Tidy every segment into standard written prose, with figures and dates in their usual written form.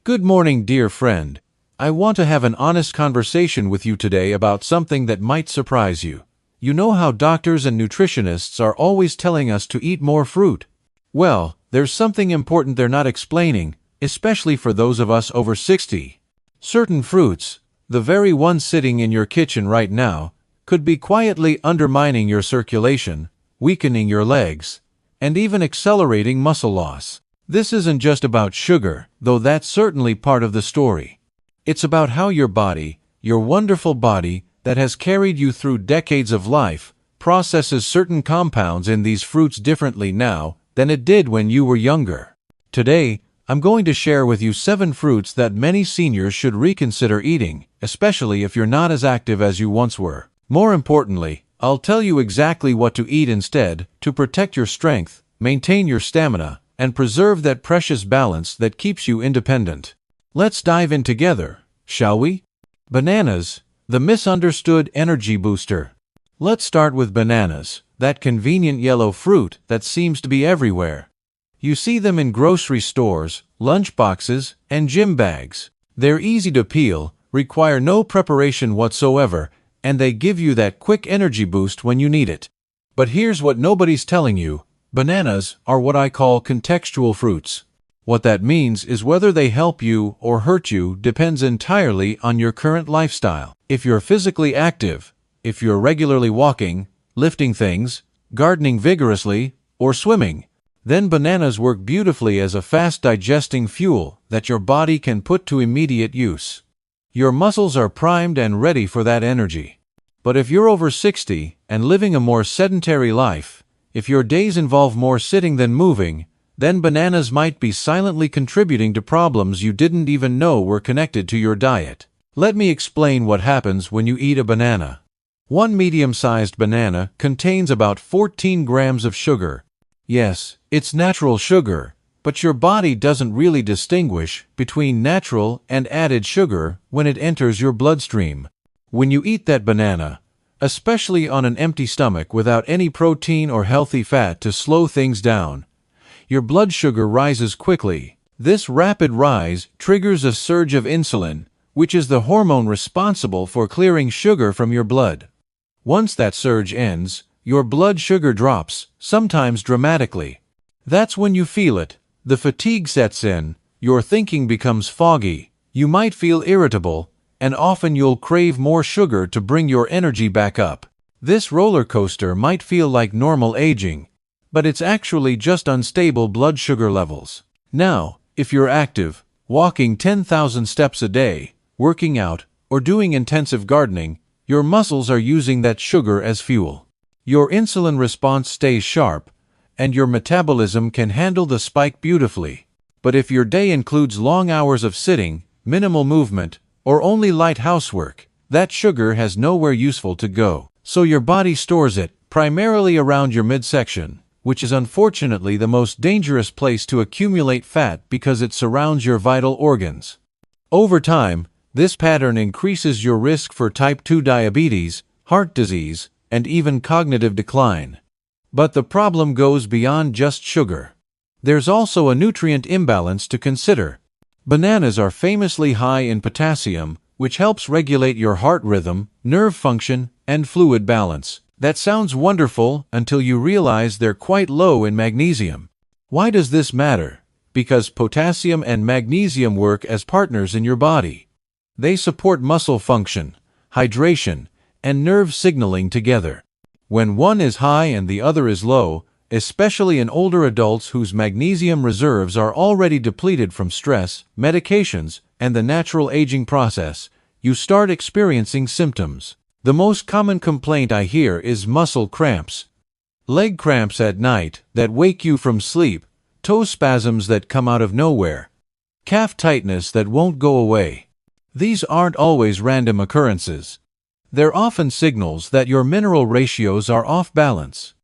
Good morning, dear friend. I want to have an honest conversation with you today about something that might surprise you. You know how doctors and nutritionists are always telling us to eat more fruit? Well, there's something important they're not explaining, especially for those of us over 60. Certain fruits, the very ones sitting in your kitchen right now, could be quietly undermining your circulation, weakening your legs, and even accelerating muscle loss. This isn't just about sugar, though that's certainly part of the story. It's about how your body, your wonderful body that has carried you through decades of life, processes certain compounds in these fruits differently now than it did when you were younger. Today, I'm going to share with you 7 fruits that many seniors should reconsider eating, especially if you're not as active as you once were. More importantly, I'll tell you exactly what to eat instead to protect your strength, maintain your stamina, and preserve that precious balance that keeps you independent. Let's dive in together, shall we? Bananas, the misunderstood energy booster. Let's start with bananas, that convenient yellow fruit that seems to be everywhere. You see them in grocery stores, lunch boxes, and gym bags. They're easy to peel, require no preparation whatsoever, and they give you that quick energy boost when you need it. But here's what nobody's telling you. Bananas are what I call contextual fruits. What that means is whether they help you or hurt you depends entirely on your current lifestyle. If you're physically active, if you're regularly walking, lifting things, gardening vigorously, or swimming, then bananas work beautifully as a fast-digesting fuel that your body can put to immediate use. Your muscles are primed and ready for that energy. But if you're over 60 and living a more sedentary life, if your days involve more sitting than moving, then bananas might be silently contributing to problems you didn't even know were connected to your diet. Let me explain what happens when you eat a banana. One medium-sized banana contains about 14 grams of sugar. Yes, it's natural sugar, but your body doesn't really distinguish between natural and added sugar when it enters your bloodstream. When you eat that banana, especially on an empty stomach without any protein or healthy fat to slow things down, your blood sugar rises quickly. This rapid rise triggers a surge of insulin, which is the hormone responsible for clearing sugar from your blood. Once that surge ends, your blood sugar drops, sometimes dramatically. That's when you feel it. The fatigue sets in, your thinking becomes foggy, you might feel irritable, and often you'll crave more sugar to bring your energy back up. This roller coaster might feel like normal aging, but it's actually just unstable blood sugar levels. Now, if you're active, walking 10,000 steps a day, working out, or doing intensive gardening, your muscles are using that sugar as fuel. Your insulin response stays sharp, and your metabolism can handle the spike beautifully. But if your day includes long hours of sitting, minimal movement, or only light housework, that sugar has nowhere useful to go. So your body stores it, primarily around your midsection, which is unfortunately the most dangerous place to accumulate fat because it surrounds your vital organs. Over time, this pattern increases your risk for type 2 diabetes, heart disease, and even cognitive decline. But the problem goes beyond just sugar. There's also a nutrient imbalance to consider. Bananas are famously high in potassium, which helps regulate your heart rhythm, nerve function, and fluid balance. That sounds wonderful until you realize they're quite low in magnesium. Why does this matter? Because potassium and magnesium work as partners in your body. They support muscle function, hydration, and nerve signaling together. When one is high and the other is low, especially in older adults whose magnesium reserves are already depleted from stress, medications, and the natural aging process, you start experiencing symptoms. The most common complaint I hear is muscle cramps. Leg cramps at night that wake you from sleep, toe spasms that come out of nowhere, calf tightness that won't go away. These aren't always random occurrences. They're often signals that your mineral ratios are off balance.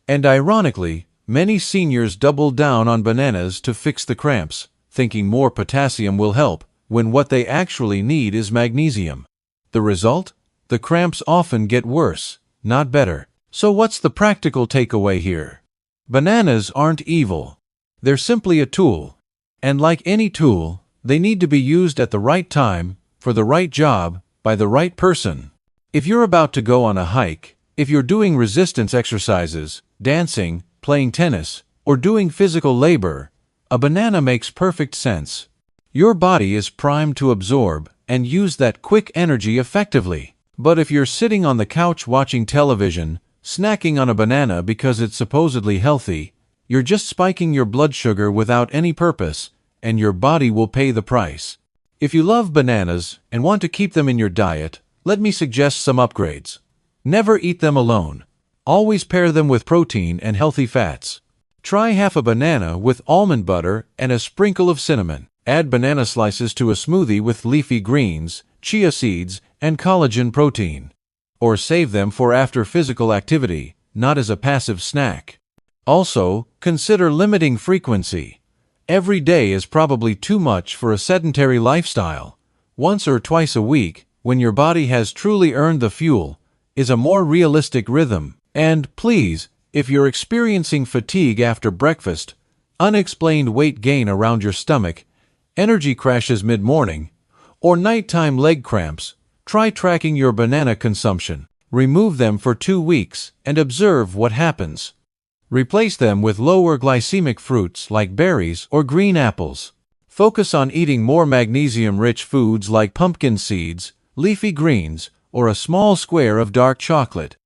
And ironically, many seniors double down on bananas to fix the cramps, thinking more potassium will help, when what they actually need is magnesium. The result? The cramps often get worse, not better. So what's the practical takeaway here? Bananas aren't evil. They're simply a tool. And like any tool, They need to be used at the right time, for the right job, by the right person. If you're about to go on a hike, if you're doing resistance exercises, dancing, playing tennis, or doing physical labor, a banana makes perfect sense. Your body is primed to absorb and use that quick energy effectively. But if you're sitting on the couch watching television, snacking on a banana because it's supposedly healthy, you're just spiking your blood sugar without any purpose, and your body will pay the price. If you love bananas and want to keep them in your diet, let me suggest some upgrades. Never eat them alone. Always pair them with protein and healthy fats. Try half a banana with almond butter and a sprinkle of cinnamon. Add banana slices to a smoothie with leafy greens, chia seeds, and collagen protein. Or save them for after physical activity, not as a passive snack. Also, consider limiting frequency. Every day is probably too much for a sedentary lifestyle. Once or twice a week, when your body has truly earned the fuel, is a more realistic rhythm. And please, if you're experiencing fatigue after breakfast, unexplained weight gain around your stomach, energy crashes mid-morning, or nighttime leg cramps, try tracking your banana consumption. Remove them for 2 weeks and observe what happens. Replace them with lower glycemic fruits like berries or green apples. Focus on eating more magnesium-rich foods like pumpkin seeds, leafy greens, or a small square of dark chocolate.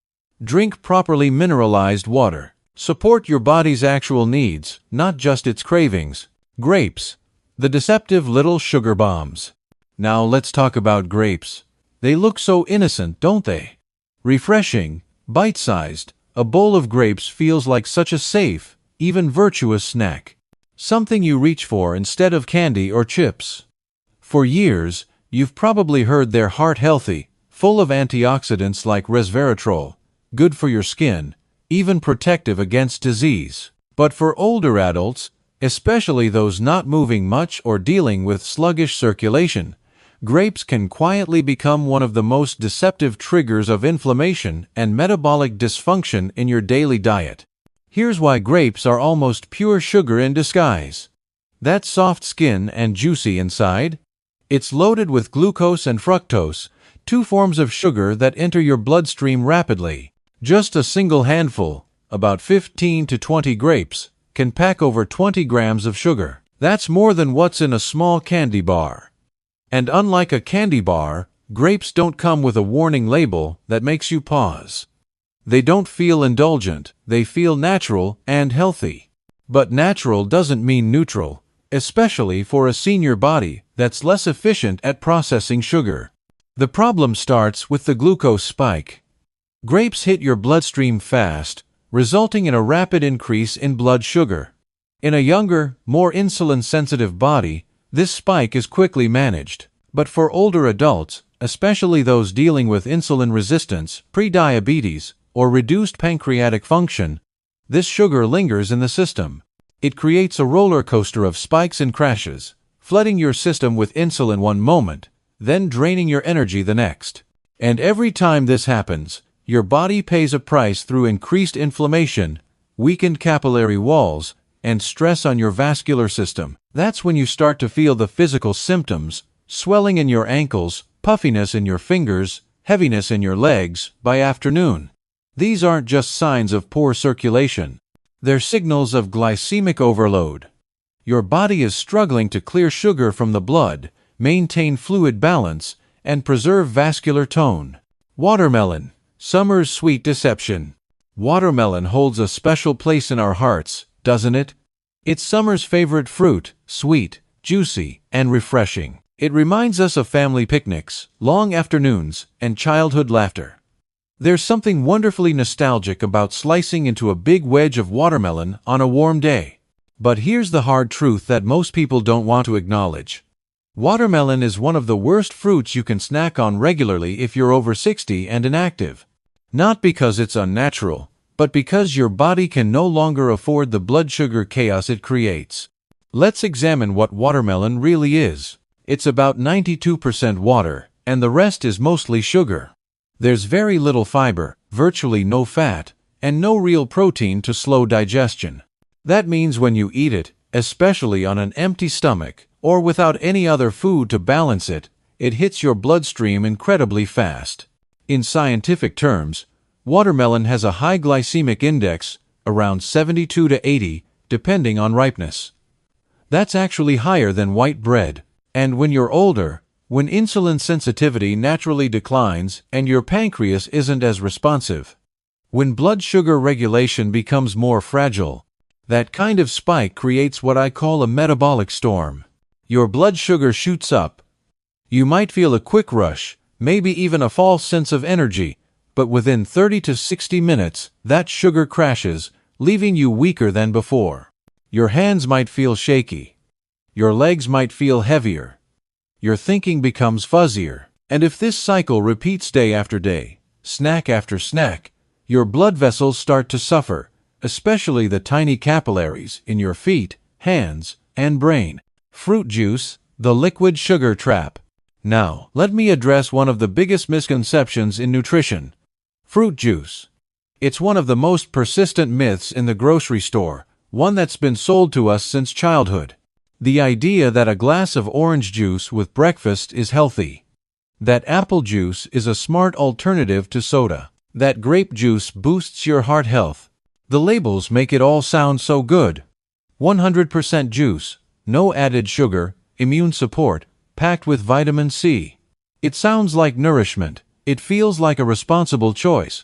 Drink properly mineralized water. Support your body's actual needs, not just its cravings. Grapes. The deceptive little sugar bombs. Now let's talk about grapes. They look so innocent, don't they? Refreshing, bite-sized, a bowl of grapes feels like such a safe, even virtuous snack. Something you reach for instead of candy or chips. For years, you've probably heard they're heart-healthy, full of antioxidants like resveratrol, good for your skin, even protective against disease. But for older adults, especially those not moving much or dealing with sluggish circulation, grapes can quietly become one of the most deceptive triggers of inflammation and metabolic dysfunction in your daily diet. Here's why grapes are almost pure sugar in disguise. That soft skin and juicy inside? It's loaded with glucose and fructose, two forms of sugar that enter your bloodstream rapidly. Just a single handful, about 15 to 20 grapes, can pack over 20 grams of sugar. That's more than what's in a small candy bar. And unlike a candy bar, grapes don't come with a warning label that makes you pause. They don't feel indulgent, they feel natural and healthy. But natural doesn't mean neutral, especially for a senior body that's less efficient at processing sugar. The problem starts with the glucose spike. Grapes hit your bloodstream fast, resulting in a rapid increase in blood sugar. In a younger, more insulin-sensitive body, this spike is quickly managed. But for older adults, especially those dealing with insulin resistance, prediabetes, or reduced pancreatic function, this sugar lingers in the system. It creates a roller coaster of spikes and crashes, flooding your system with insulin one moment, then draining your energy the next. And every time this happens, your body pays a price through increased inflammation, weakened capillary walls, and stress on your vascular system. That's when you start to feel the physical symptoms: swelling in your ankles, puffiness in your fingers, heaviness in your legs by afternoon. These aren't just signs of poor circulation. They're signals of glycemic overload. Your body is struggling to clear sugar from the blood, maintain fluid balance, and preserve vascular tone. Watermelon. Summer's sweet deception. Watermelon holds a special place in our hearts, doesn't it? It's summer's favorite fruit, sweet, juicy, and refreshing. It reminds us of family picnics, long afternoons, and childhood laughter. There's something wonderfully nostalgic about slicing into a big wedge of watermelon on a warm day. But here's the hard truth that most people don't want to acknowledge. Watermelon is one of the worst fruits you can snack on regularly if you're over 60 and inactive. Not because it's unnatural, but because your body can no longer afford the blood sugar chaos it creates. Let's examine what watermelon really is. It's about 92% water, and the rest is mostly sugar. There's very little fiber, virtually no fat, and no real protein to slow digestion. That means when you eat it, especially on an empty stomach, or without any other food to balance it, it hits your bloodstream incredibly fast. In scientific terms, watermelon has a high glycemic index, around 72 to 80, depending on ripeness. That's actually higher than white bread. And when you're older, when insulin sensitivity naturally declines and your pancreas isn't as responsive, when blood sugar regulation becomes more fragile, that kind of spike creates what I call a metabolic storm. Your blood sugar shoots up. You might feel a quick rush, maybe even a false sense of energy, but within 30 to 60 minutes, that sugar crashes, leaving you weaker than before. Your hands might feel shaky. Your legs might feel heavier. Your thinking becomes fuzzier. And if this cycle repeats day after day, snack after snack, your blood vessels start to suffer, especially the tiny capillaries in your feet, hands, and brain. Fruit juice, the liquid sugar trap. Now, let me address one of the biggest misconceptions in nutrition. Fruit juice. It's one of the most persistent myths in the grocery store, one that's been sold to us since childhood. The idea that a glass of orange juice with breakfast is healthy. That apple juice is a smart alternative to soda. That grape juice boosts your heart health. The labels make it all sound so good. 100% juice, no added sugar, immune support, packed with vitamin C. It sounds like nourishment. It feels like a responsible choice.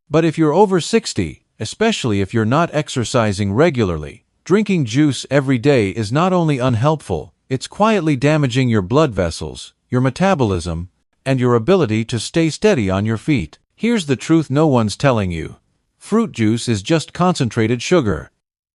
But if you're over 60, especially if you're not exercising regularly, drinking juice every day is not only unhelpful, it's quietly damaging your blood vessels, your metabolism, and your ability to stay steady on your feet. Here's the truth no one's telling you. Fruit juice is just concentrated sugar.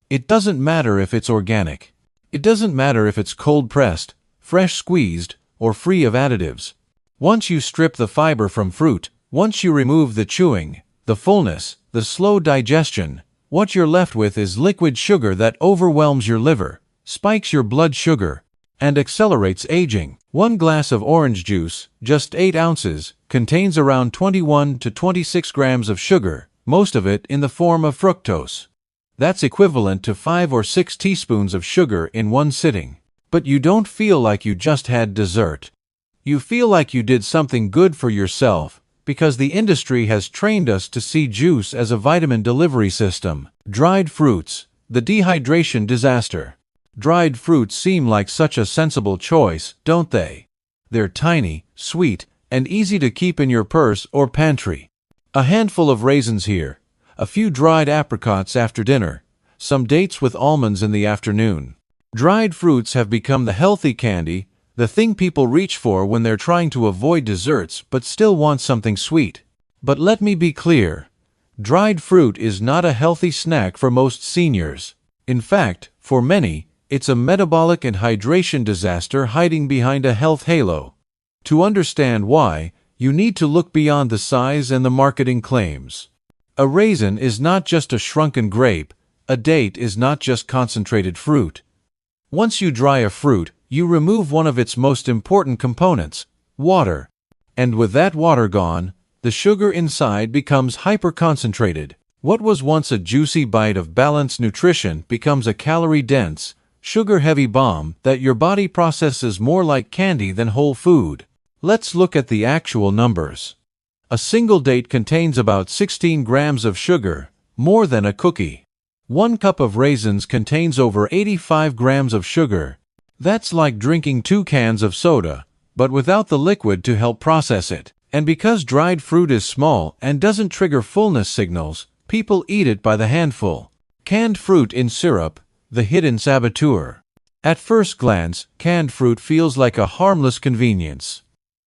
It doesn't matter if it's organic. It doesn't matter if it's cold-pressed, fresh squeezed, or free of additives. Once you strip the fiber from fruit, once you remove the chewing, the fullness, the slow digestion, what you're left with is liquid sugar that overwhelms your liver, spikes your blood sugar, and accelerates aging. One glass of orange juice, just 8 ounces, contains around 21 to 26 grams of sugar, most of it in the form of fructose. That's equivalent to 5 or 6 teaspoons of sugar in one sitting. But you don't feel like you just had dessert. You feel like you did something good for yourself, because the industry has trained us to see juice as a vitamin delivery system. Dried fruits, the dehydration disaster. Dried fruits seem like such a sensible choice, don't they? They're tiny, sweet, and easy to keep in your purse or pantry. A handful of raisins here, a few dried apricots after dinner, some dates with almonds in the afternoon. Dried fruits have become the healthy candy, the thing people reach for when they're trying to avoid desserts but still want something sweet. But let me be clear. Dried fruit is not a healthy snack for most seniors. In fact, for many, it's a metabolic and hydration disaster hiding behind a health halo. To understand why, you need to look beyond the size and the marketing claims. A raisin is not just a shrunken grape. A date is not just concentrated fruit. Once you dry a fruit, you remove one of its most important components, water. And with that water gone, the sugar inside becomes hyper-concentrated. What was once a juicy bite of balanced nutrition becomes a calorie-dense, sugar-heavy bomb that your body processes more like candy than whole food. Let's look at the actual numbers. A single date contains about 16 grams of sugar, more than a cookie. 1 cup of raisins contains over 85 grams of sugar. That's like drinking 2 cans of soda, but without the liquid to help process it. And because dried fruit is small and doesn't trigger fullness signals, people eat it by the handful. Canned fruit in syrup, the hidden saboteur. At first glance, canned fruit feels like a harmless convenience.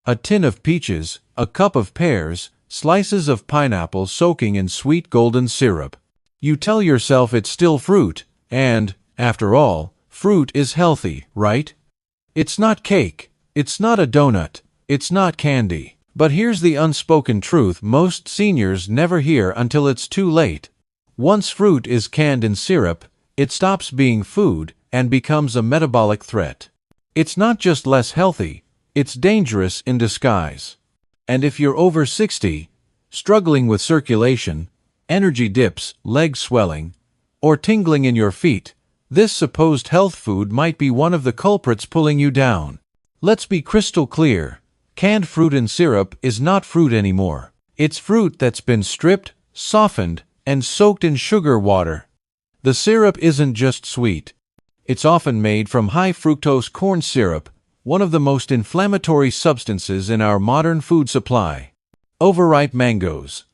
A tin of peaches, a cup of pears, slices of pineapple soaking in sweet golden syrup. You tell yourself it's still fruit, and, after all, fruit is healthy, right? It's not cake, it's not a donut, it's not candy. But here's the unspoken truth most seniors never hear until it's too late. Once fruit is canned in syrup, it stops being food and becomes a metabolic threat. It's not just less healthy, it's dangerous in disguise. And if you're over 60, struggling with circulation, energy dips, leg swelling, or tingling in your feet, This supposed health food might be one of the culprits pulling you down. Let's be crystal clear. Canned fruit and syrup is not fruit anymore. It's fruit that's been stripped, softened, and soaked in sugar water. The syrup isn't just sweet. It's often made from high-fructose corn syrup, one of the most inflammatory substances in our modern food supply. Overripe mangoes.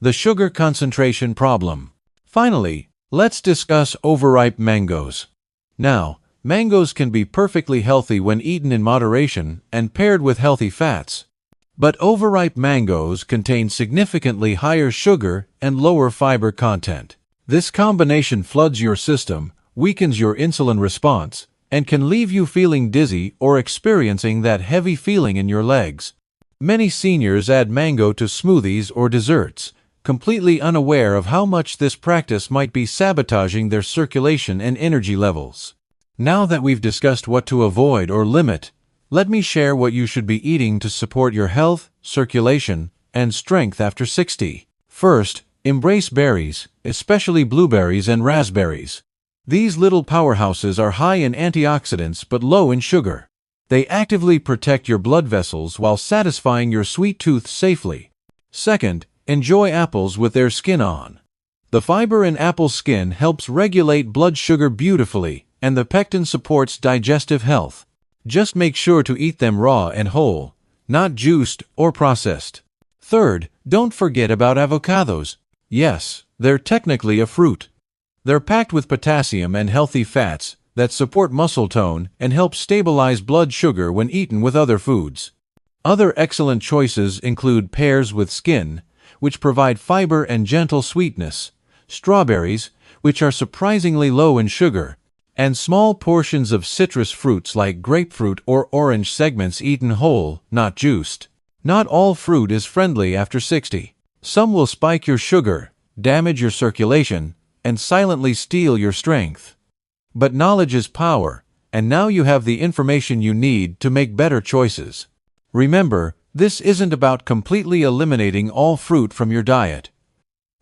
The sugar concentration problem. Finally, let's discuss overripe mangoes. Now, mangoes can be perfectly healthy when eaten in moderation and paired with healthy fats. But overripe mangoes contain significantly higher sugar and lower fiber content. This combination floods your system, weakens your insulin response, and can leave you feeling dizzy or experiencing that heavy feeling in your legs. Many seniors add mango to smoothies or desserts, completely unaware of how much this practice might be sabotaging their circulation and energy levels. Now that we've discussed what to avoid or limit, let me share what you should be eating to support your health, circulation, and strength after 60. First, embrace berries, especially blueberries and raspberries. These little powerhouses are high in antioxidants but low in sugar. They actively protect your blood vessels while satisfying your sweet tooth safely. Second, enjoy apples with their skin on. The fiber in apple skin helps regulate blood sugar beautifully, and the pectin supports digestive health. Just make sure to eat them raw and whole, not juiced or processed. Third, don't forget about avocados. Yes, they're technically a fruit. They're packed with potassium and healthy fats that support muscle tone and help stabilize blood sugar when eaten with other foods. Other excellent choices include pears with skin, which provide fiber and gentle sweetness, strawberries, which are surprisingly low in sugar, and small portions of citrus fruits like grapefruit or orange segments eaten whole, not juiced. Not all fruit is friendly after 60. Some will spike your sugar, damage your circulation, and silently steal your strength. But knowledge is power, and now you have the information you need to make better choices. Remember, this isn't about completely eliminating all fruit from your diet.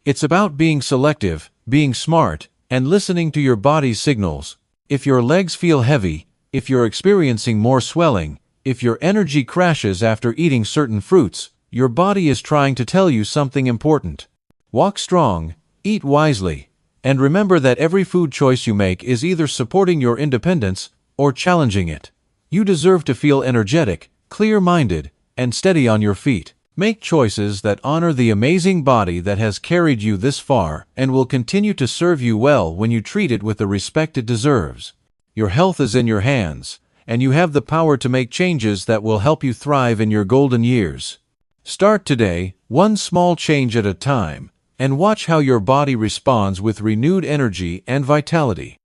It's about being selective, being smart, and listening to your body's signals. If your legs feel heavy, if you're experiencing more swelling, if your energy crashes after eating certain fruits, your body is trying to tell you something important. Walk strong, eat wisely, and remember that every food choice you make is either supporting your independence or challenging it. You deserve to feel energetic, clear-minded, and steady on your feet. Make choices that honor the amazing body that has carried you this far and will continue to serve you well when you treat it with the respect it deserves. Your health is in your hands, and you have the power to make changes that will help you thrive in your golden years. Start today, one small change at a time, and watch how your body responds with renewed energy and vitality.